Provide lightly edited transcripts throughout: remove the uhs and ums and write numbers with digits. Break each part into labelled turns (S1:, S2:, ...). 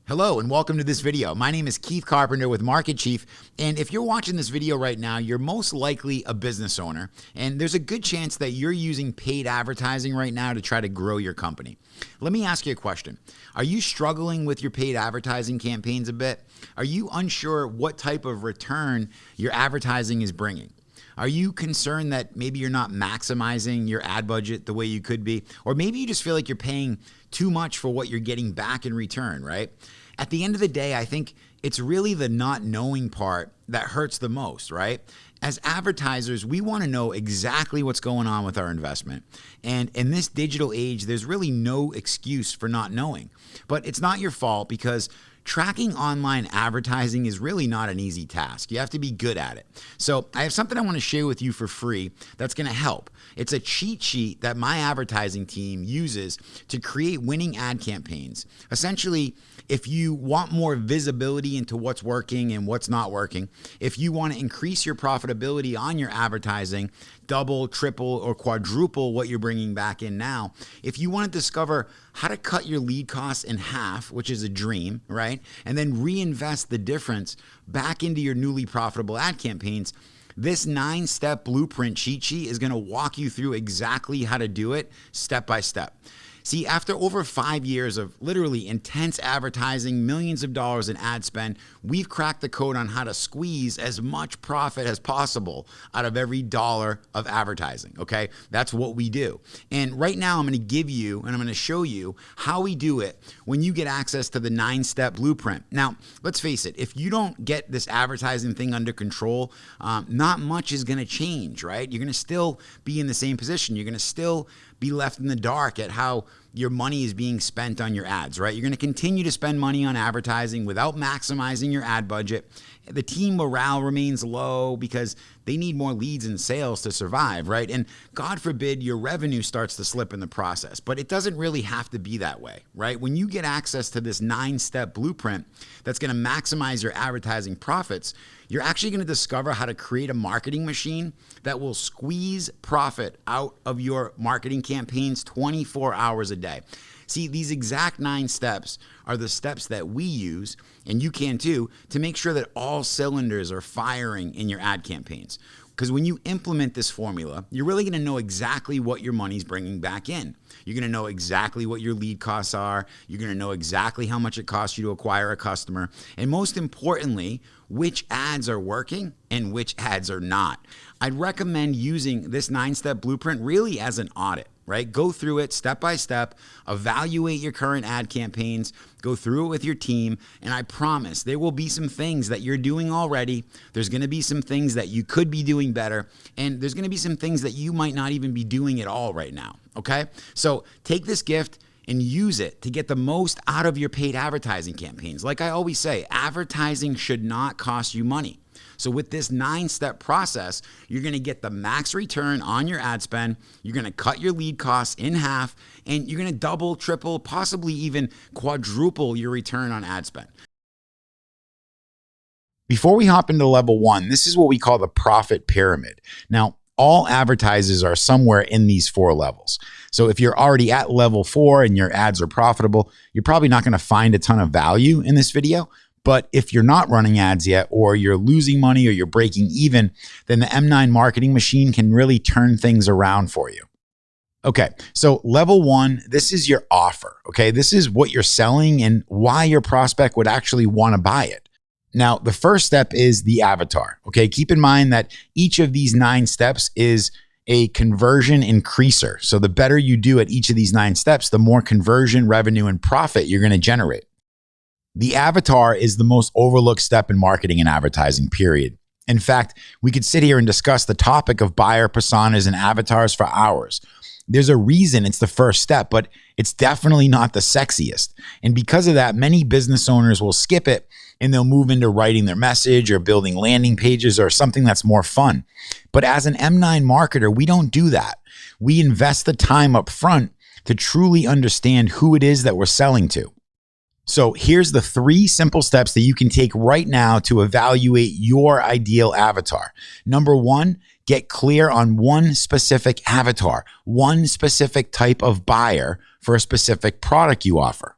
S1: Hello and welcome to this video. My name is Keith Carpenter with MarketChief, and if you're watching this video right now, you're most likely a business owner, and there's a good chance that you're using paid advertising right now to try to grow your company. Let me ask you a question. Are you struggling with your paid advertising campaigns a bit? Are you unsure what type of return your advertising is bringing? Are you concerned that maybe you're not maximizing your ad budget the way you could be? Or maybe you just feel like you're paying too much for what you're getting back in return, right? At the end of the day, I think it's really the not knowing part that hurts the most, right? As advertisers, we want to know exactly what's going on with our investment. And in this digital age, there's really no excuse for not knowing. But it's not your fault because tracking online advertising is really not an easy task. You have to be good at it. So I have something I want to share with you for free that's going to help. It's a cheat sheet that my advertising team uses to create winning ad campaigns. Essentially, if you want more visibility into what's working and what's not working, if you want to increase your profitability on your advertising, double, triple, or quadruple what you're bringing back in now, if you want to discover how to cut your lead costs in half, which is a dream, right? And then reinvest the difference back into your newly profitable ad campaigns, this 9-step blueprint cheat sheet is going to walk you through exactly how to do it step by step. See, after over 5 years of literally intense advertising, millions of dollars in ad spend, we've cracked the code on how to squeeze as much profit as possible out of every dollar of advertising, okay? That's what we do. And right now I'm gonna give you, and I'm gonna show you how we do it when you get access to the 9-step blueprint. Now, let's face it, if you don't get this advertising thing under control, not much is gonna change, right? You're gonna still be in the same position. You're gonna still be left in the dark at how your money is being spent on your ads, right? You're going to continue to spend money on advertising without maximizing your ad budget. The team morale remains low because they need more leads and sales to survive, right? And God forbid your revenue starts to slip in the process, but it doesn't really have to be that way, right? When you get access to this 9-step blueprint that's going to maximize your advertising profits, you're actually going to discover how to create a marketing machine that will squeeze profit out of your marketing campaigns 24 hours a day. See, these exact 9 steps are the steps that we use, and you can too, to make sure that all cylinders are firing in your ad campaigns. Because when you implement this formula, you're really going to know exactly what your money's bringing back in. You're going to know exactly what your lead costs are. You're going to know exactly how much it costs you to acquire a customer. And most importantly, which ads are working and which ads are not. I'd recommend using this 9-step blueprint really as an audit, right? Go through it step by step, evaluate your current ad campaigns, go through it with your team, and I promise there will be some things that you're doing already. There's going to be some things that you could be doing better, and there's going to be some things that you might not even be doing at all right now, okay? So take this gift and use it to get the most out of your paid advertising campaigns. Like I always say, advertising should not cost you money. So with this 9-step process, you're going to get the max return on your ad spend. You're going to cut your lead costs in half, and you're going to double, triple, possibly even quadruple your return on ad spend. Before we hop into level 1, this is what we call the profit pyramid. Now, all advertisers are somewhere in these 4 levels. So if you're already at level 4 and your ads are profitable, you're probably not going to find a ton of value in this video. But if you're not running ads yet, or you're losing money, or you're breaking even, then the M9 marketing machine can really turn things around for you. Okay, so level 1, this is your offer, okay? This is what you're selling and why your prospect would actually want to buy it. Now, the first step is the avatar, okay? Keep in mind that each of these 9 steps is a conversion increaser. So the better you do at each of these 9 steps, the more conversion, revenue, and profit you're going to generate. The avatar is the most overlooked step in marketing and advertising, period. In fact, we could sit here and discuss the topic of buyer personas and avatars for hours. There's a reason it's the first step, but it's definitely not the sexiest. And because of that, many business owners will skip it and they'll move into writing their message or building landing pages or something that's more fun. But as an M9 marketer, we don't do that. We invest the time up front to truly understand who it is that we're selling to. So here's the 3 simple steps that you can take right now to evaluate your ideal avatar. Number 1, get clear on one specific avatar, one specific type of buyer for a specific product you offer.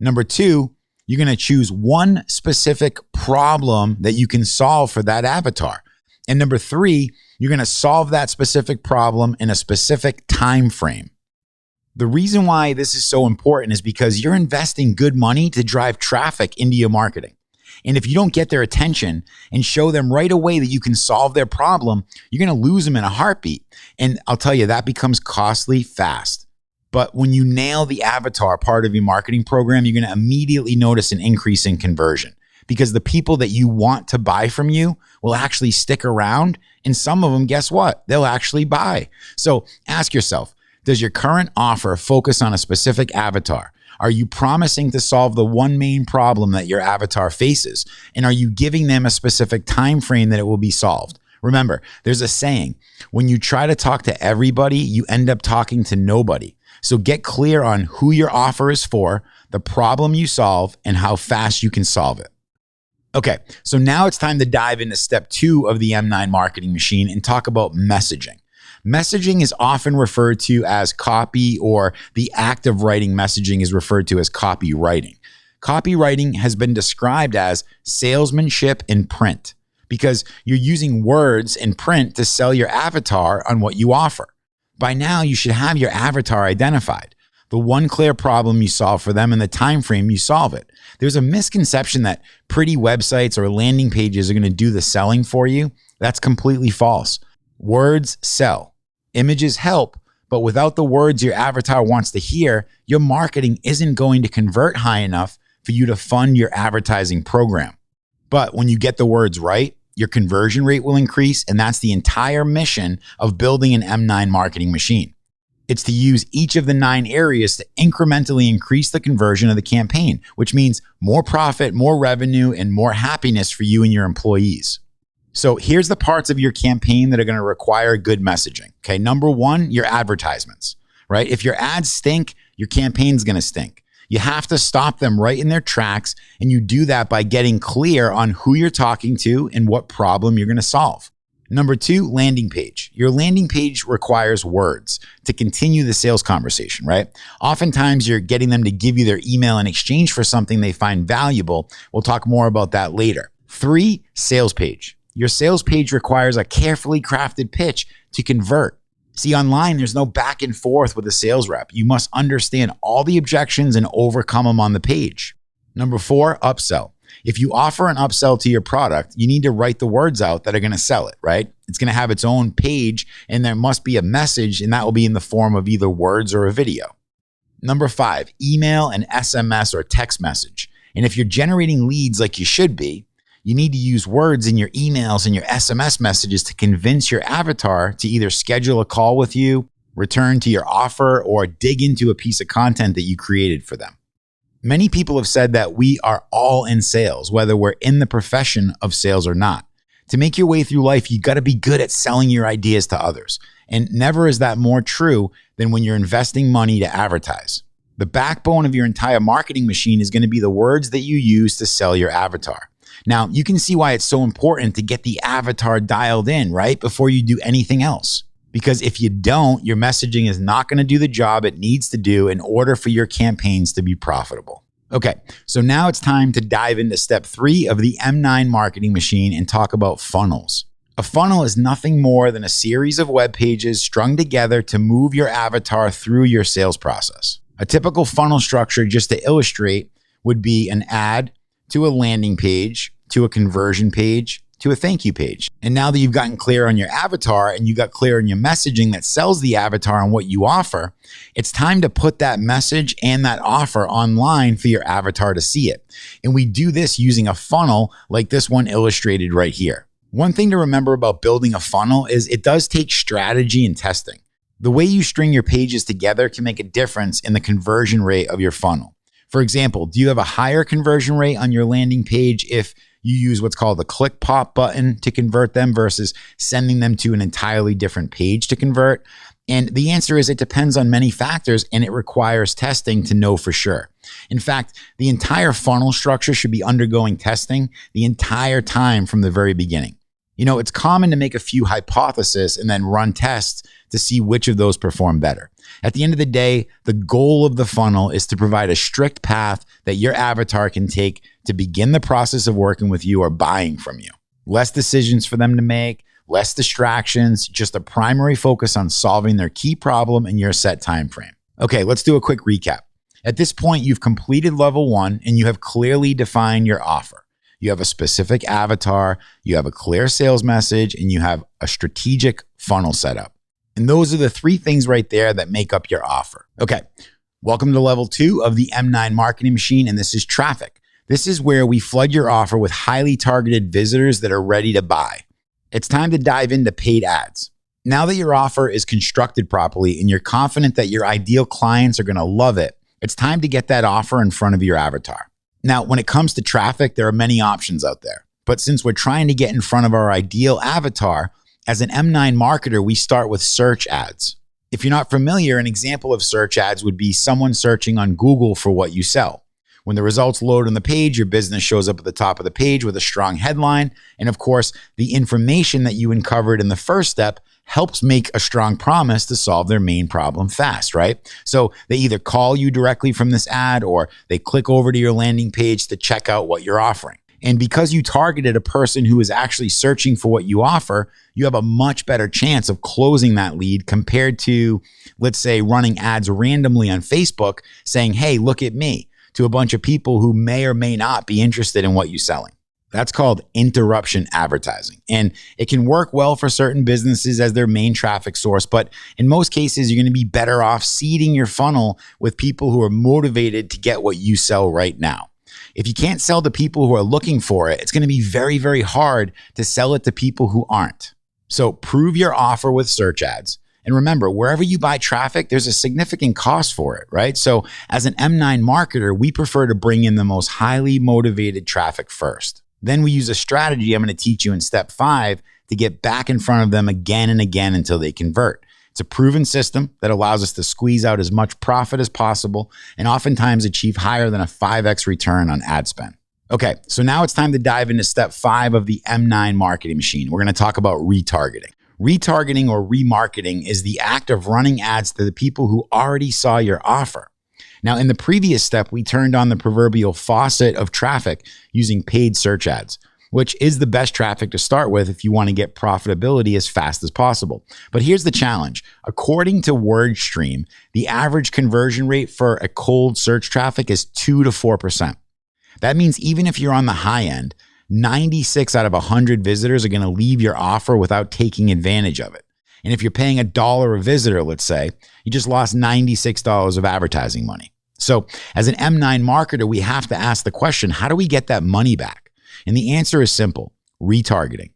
S1: Number 2, You're going to choose one specific problem that you can solve for that avatar. And number 3, you're going to solve that specific problem in a specific time frame. The reason why this is so important is because you're investing good money to drive traffic into your marketing. And if you don't get their attention and show them right away that you can solve their problem, you're going to lose them in a heartbeat. And I'll tell you, that becomes costly fast. But when you nail the avatar part of your marketing program, you're going to immediately notice an increase in conversion, because the people that you want to buy from you will actually stick around. And some of them, guess what? They'll actually buy. So ask yourself, does your current offer focus on a specific avatar? Are you promising to solve the one main problem that your avatar faces? And are you giving them a specific time frame that it will be solved? Remember, there's a saying, when you try to talk to everybody, you end up talking to nobody. So get clear on who your offer is for, the problem you solve, and how fast you can solve it. Okay, so now it's time to dive into step 2 of the M9 marketing machine and talk about messaging. Messaging is often referred to as copy, or the act of writing messaging is referred to as copywriting. Copywriting has been described as salesmanship in print, because you're using words in print to sell your avatar on what you offer. By now, you should have your avatar identified, the one clear problem you solve for them and the time frame you solve it. There's a misconception that pretty websites or landing pages are going to do the selling for you. That's completely false. Words sell. Images help, but without the words your avatar wants to hear, your marketing isn't going to convert high enough for you to fund your advertising program. But when you get the words right, your conversion rate will increase, and that's the entire mission of building an M9 marketing machine. It's to use each of the 9 areas to incrementally increase the conversion of the campaign, which means more profit, more revenue, and more happiness for you and your employees. So here's the parts of your campaign that are going to require good messaging. Okay, number 1, your advertisements, right? If your ads stink, your campaign's going to stink. You have to stop them right in their tracks, and you do that by getting clear on who you're talking to and what problem you're going to solve. Number 2, landing page. Your landing page requires words to continue the sales conversation, right? Oftentimes, you're getting them to give you their email in exchange for something they find valuable. We'll talk more about that later. 3, sales page. Your sales page requires a carefully crafted pitch to convert. See, online, there's no back and forth with a sales rep. You must understand all the objections and overcome them on the page. Number 4, upsell. If you offer an upsell to your product, you need to write the words out that are going to sell it, right? It's going to have its own page, and there must be a message, and that will be in the form of either words or a video. Number 5, email and SMS or text message. And if you're generating leads like you should be, you need to use words in your emails and your SMS messages to convince your avatar to either schedule a call with you, return to your offer, or dig into a piece of content that you created for them. Many people have said that we are all in sales, whether we're in the profession of sales or not. To make your way through life, you got to be good at selling your ideas to others. And never is that more true than when you're investing money to advertise. The backbone of your entire marketing machine is going to be the words that you use to sell your avatar. Now, you can see why it's so important to get the avatar dialed in, right, before you do anything else. Because if you don't, your messaging is not going to do the job it needs to do in order for your campaigns to be profitable. Okay, so now it's time to dive into step 3 of the M9 marketing machine and talk about funnels. A funnel is nothing more than a series of web pages strung together to move your avatar through your sales process. A typical funnel structure, just to illustrate, would be an ad to a landing page, to a conversion page, to a thank you page. And now that you've gotten clear on your avatar and you got clear on your messaging that sells the avatar and what you offer, it's time to put that message and that offer online for your avatar to see it. And we do this using a funnel like this one illustrated right here. One thing to remember about building a funnel is it does take strategy and testing. The way you string your pages together can make a difference in the conversion rate of your funnel. For example, do you have a higher conversion rate on your landing page if you use what's called the click pop button to convert them versus sending them to an entirely different page to convert? And the answer is it depends on many factors, and it requires testing to know for sure. In fact, the entire funnel structure should be undergoing testing the entire time from the very beginning. You know, it's common to make a few hypotheses and then run tests to see which of those perform better. At the end of the day, the goal of the funnel is to provide a strict path that your avatar can take to begin the process of working with you or buying from you. Less decisions for them to make, less distractions, just a primary focus on solving their key problem in your set time frame. Okay, let's do a quick recap. At this point, you've completed level 1 and you have clearly defined your offer. You have a specific avatar, you have a clear sales message, and you have a strategic funnel setup. And those are the 3 things right there that make up your offer. Okay, welcome to level 2 of the M9 marketing machine, and this is traffic. This is where we flood your offer with highly targeted visitors that are ready to buy. It's time to dive into paid ads. Now that your offer is constructed properly and you're confident that your ideal clients are going to love it, it's time to get that offer in front of your avatar. Now, when it comes to traffic, there are many options out there. But since we're trying to get in front of our ideal avatar, as an M9 marketer, we start with search ads. If you're not familiar, an example of search ads would be someone searching on Google for what you sell. When the results load on the page, your business shows up at the top of the page with a strong headline. And of course, the information that you uncovered in the first step helps make a strong promise to solve their main problem fast, right? So they either call you directly from this ad or they click over to your landing page to check out what you're offering. And because you targeted a person who is actually searching for what you offer, you have a much better chance of closing that lead compared to, let's say, running ads randomly on Facebook saying, hey, look at me, to a bunch of people who may or may not be interested in what you're selling. That's called interruption advertising. And it can work well for certain businesses as their main traffic source, but in most cases, you're going to be better off seeding your funnel with people who are motivated to get what you sell right now. If you can't sell to people who are looking for it, it's going to be very, very hard to sell it to people who aren't. So prove your offer with search ads. And remember, wherever you buy traffic, there's a significant cost for it, right? So as an M9 marketer, we prefer to bring in the most highly motivated traffic first. Then we use a strategy I'm going to teach you in step 5 to get back in front of them again and again until they convert. It's a proven system that allows us to squeeze out as much profit as possible and oftentimes achieve higher than a 5x return on ad spend. Okay, so now it's time to dive into step 5 of the M9 marketing machine. We're going to talk about retargeting. Retargeting or remarketing is the act of running ads to the people who already saw your offer. Now, in the previous step, we turned on the proverbial faucet of traffic using paid search ads, which is the best traffic to start with if you want to get profitability as fast as possible. But here's the challenge. According to WordStream, the average conversion rate for a cold search traffic is 2 to 4%. That means even if you're on the high end, 96 out of 100 visitors are going to leave your offer without taking advantage of it. And if you're paying $1 a visitor, let's say, you just lost $96 of advertising money. So as an M9 marketer, we have to ask the question, how do we get that money back? And the answer is simple, retargeting.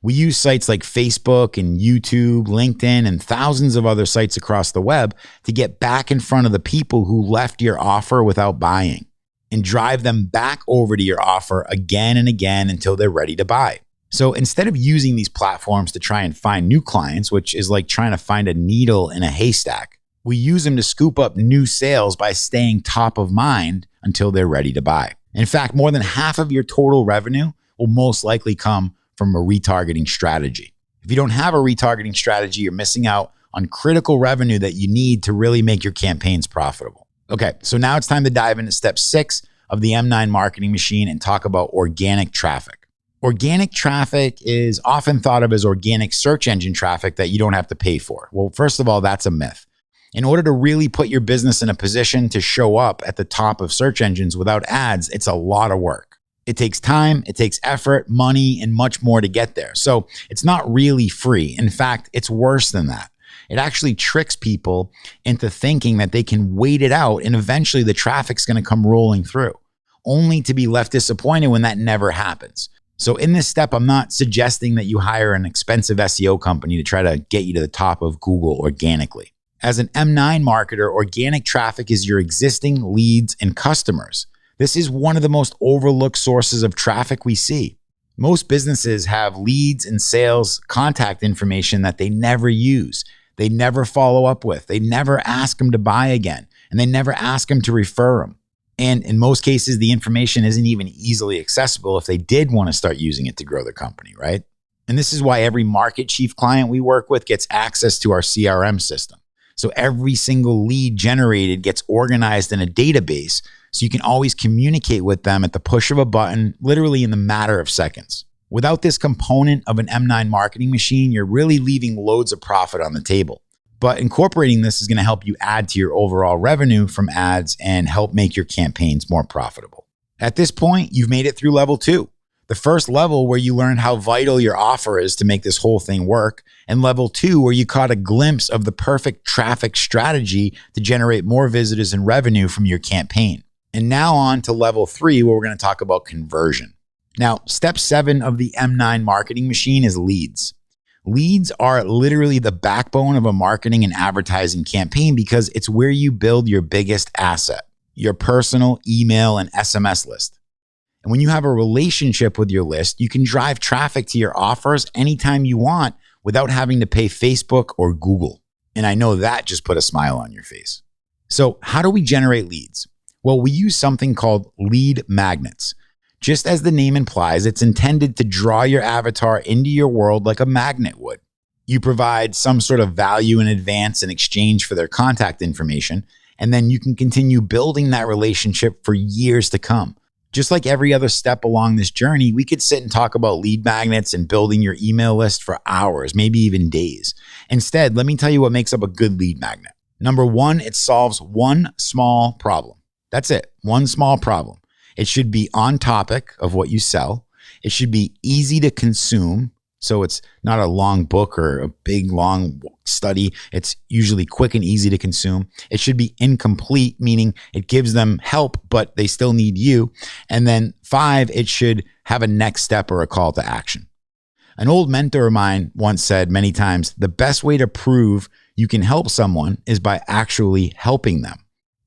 S1: We use sites like Facebook and YouTube, LinkedIn, and thousands of other sites across the web to get back in front of the people who left your offer without buying and drive them back over to your offer again and again until they're ready to buy. So instead of using these platforms to try and find new clients, which is like trying to find a needle in a haystack, we use them to scoop up new sales by staying top of mind until they're ready to buy. In fact, more than half of your total revenue will most likely come from a retargeting strategy. If you don't have a retargeting strategy, you're missing out on critical revenue that you need to really make your campaigns profitable. Okay, so now it's time to dive into step 6 of the M9 marketing machine and talk about organic traffic. Organic traffic is often thought of as organic search engine traffic that you don't have to pay for. Well, first of all, that's a myth. In order to really put your business in a position to show up at the top of search engines without ads, it's a lot of work. It takes time, it takes effort, money, and much more to get there. So it's not really free. In fact, it's worse than that. It actually tricks people into thinking that they can wait it out and eventually the traffic's going to come rolling through, only to be left disappointed when that never happens. So in this step, I'm not suggesting that you hire an expensive SEO company to try to get you to the top of Google organically. As an M9 marketer, organic traffic is your existing leads and customers. This is one of the most overlooked sources of traffic we see. Most businesses have leads and sales contact information that they never use. They never follow up with. They never ask them to buy again, and they never ask them to refer them. And in most cases, the information isn't even easily accessible if they did want to start using it to grow their company, right? And this is why every MarketChief client we work with gets access to our CRM system. So every single lead generated gets organized in a database so you can always communicate with them at the push of a button, literally in the matter of seconds. Without this component of an M9 marketing machine, you're really leaving loads of profit on the table. But incorporating this is going to help you add to your overall revenue from ads and help make your campaigns more profitable. At this point, you've made it through level 2. The first level where you learned how vital your offer is to make this whole thing work, and level 2 where you caught a glimpse of the perfect traffic strategy to generate more visitors and revenue from your campaign. And now on to level 3 where we're going to talk about conversion. Now, step 7 of the M9 marketing machine is leads. Leads are literally the backbone of a marketing and advertising campaign because it's where you build your biggest asset, your personal email and SMS list. And when you have a relationship with your list, you can drive traffic to your offers anytime you want without having to pay Facebook or Google. And I know that just put a smile on your face. So how do we generate leads? Well, we use something called lead magnets. Just as the name implies, it's intended to draw your avatar into your world like a magnet would. You provide some sort of value in advance in exchange for their contact information, and then you can continue building that relationship for years to come. Just like every other step along this journey, we could sit and talk about lead magnets and building your email list for hours, maybe even days. Instead, let me tell you what makes up a good lead magnet. Number 1, it solves one small problem. That's it, one small problem. It should be on topic of what you sell. It should be easy to consume. So it's not a long book or a big, long study. It's usually quick and easy to consume. It should be incomplete, meaning it gives them help, but they still need you. And then 5, it should have a next step or a call to action. An old mentor of mine once said many times, the best way to prove you can help someone is by actually helping them.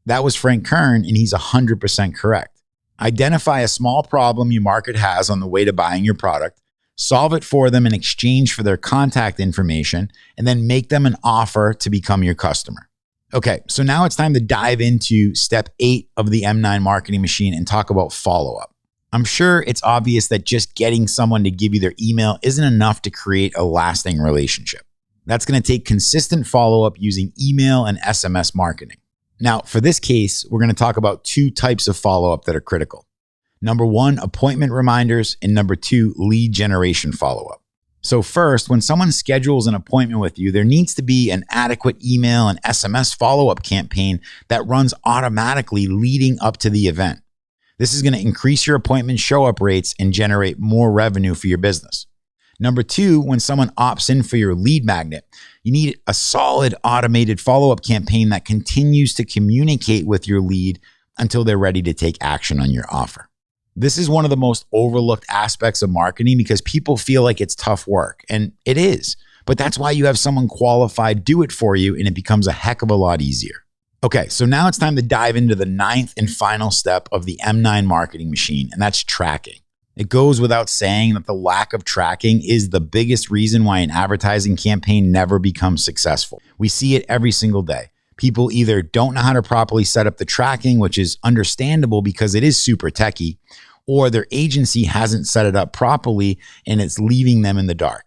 S1: That was Frank Kern, and he's 100% correct. Identify a small problem your market has on the way to buying your product, solve it for them in exchange for their contact information, and then make them an offer to become your customer. Okay, so now it's time to dive into step 8 of the M9 marketing machine and talk about follow-up. I'm sure it's obvious that just getting someone to give you their email isn't enough to create a lasting relationship. That's going to take consistent follow-up using email and SMS marketing. Now, for this case, we're going to talk about 2 types of follow-up that are critical. Number 1, appointment reminders, and number 2, lead generation follow-up. So first, when someone schedules an appointment with you, there needs to be an adequate email and SMS follow-up campaign that runs automatically leading up to the event. This is going to increase your appointment show-up rates and generate more revenue for your business. Number 2, when someone opts in for your lead magnet, you need a solid automated follow-up campaign that continues to communicate with your lead until they're ready to take action on your offer. This is one of the most overlooked aspects of marketing because people feel like it's tough work, and it is. But that's why you have someone qualified do it for you, and it becomes a heck of a lot easier. Okay, so now it's time to dive into the 9th and final step of the M9 marketing machine, and that's tracking. It goes without saying that the lack of tracking is the biggest reason why an advertising campaign never becomes successful. We see it every single day. People either don't know how to properly set up the tracking, which is understandable because it is super techy, or their agency hasn't set it up properly and it's leaving them in the dark.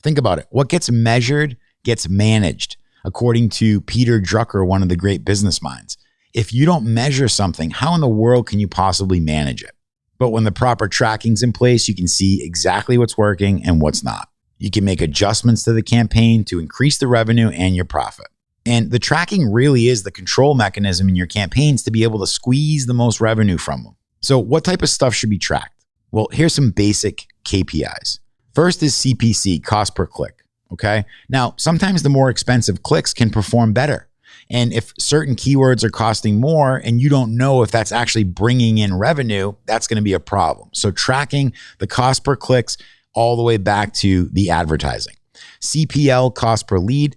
S1: Think about it. What gets measured gets managed, according to Peter Drucker, one of the great business minds. If you don't measure something, how in the world can you possibly manage it? But when the proper tracking's in place, you can see exactly what's working and what's not. You can make adjustments to the campaign to increase the revenue and your profit. And the tracking really is the control mechanism in your campaigns to be able to squeeze the most revenue from them. So what type of stuff should be tracked? Well, here's some basic KPIs. First is CPC, cost per click. Okay. Now, sometimes the more expensive clicks can perform better. And if certain keywords are costing more and you don't know if that's actually bringing in revenue, that's going to be a problem. So tracking the cost per clicks all the way back to the advertising. CPL, cost per lead,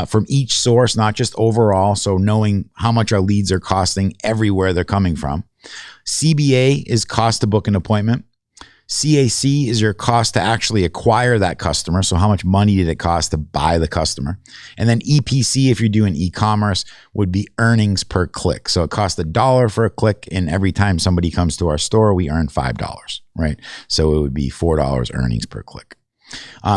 S1: from each source, not just overall. So knowing how much our leads are costing everywhere they're coming from. CBA is cost to book an appointment. CAC is your cost to actually acquire that customer. So how much money did it cost to buy the customer? And then EPC, if you're doing e-commerce, would be earnings per click. So it costs $1 for a click. And every time somebody comes to our store, we earn $5, right? So it would be $4 earnings per click.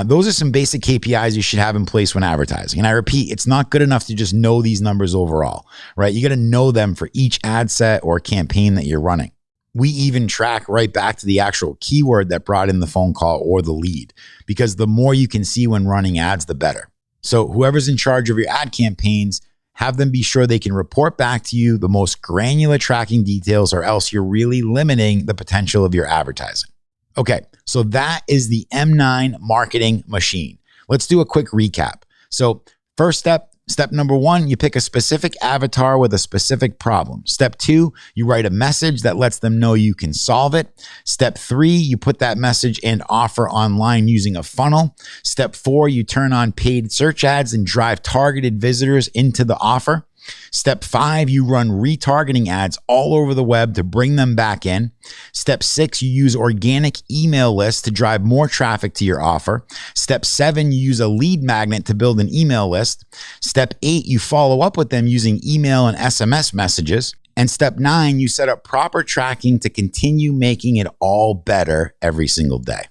S1: Those are some basic KPIs you should have in place when advertising. And I repeat, it's not good enough to just know these numbers overall, right? You got to know them for each ad set or campaign that you're running. We even track right back to the actual keyword that brought in the phone call or the lead, because the more you can see when running ads, the better. So whoever's in charge of your ad campaigns, have them be sure they can report back to you the most granular tracking details, or else you're really limiting the potential of your advertising. Okay, so that is the M9 marketing machine. Let's do a quick recap. So first step number 1, you pick a specific avatar with a specific problem. Step 2, you write a message that lets them know you can solve it. Step 3, you put that message and offer online using a funnel. Step 4, you turn on paid search ads and drive targeted visitors into the offer. Step 5, you run retargeting ads all over the web to bring them back in. Step 6, you use organic email lists to drive more traffic to your offer. Step 7, you use a lead magnet to build an email list. Step 8, you follow up with them using email and SMS messages. And step 9, you set up proper tracking to continue making it all better every single day.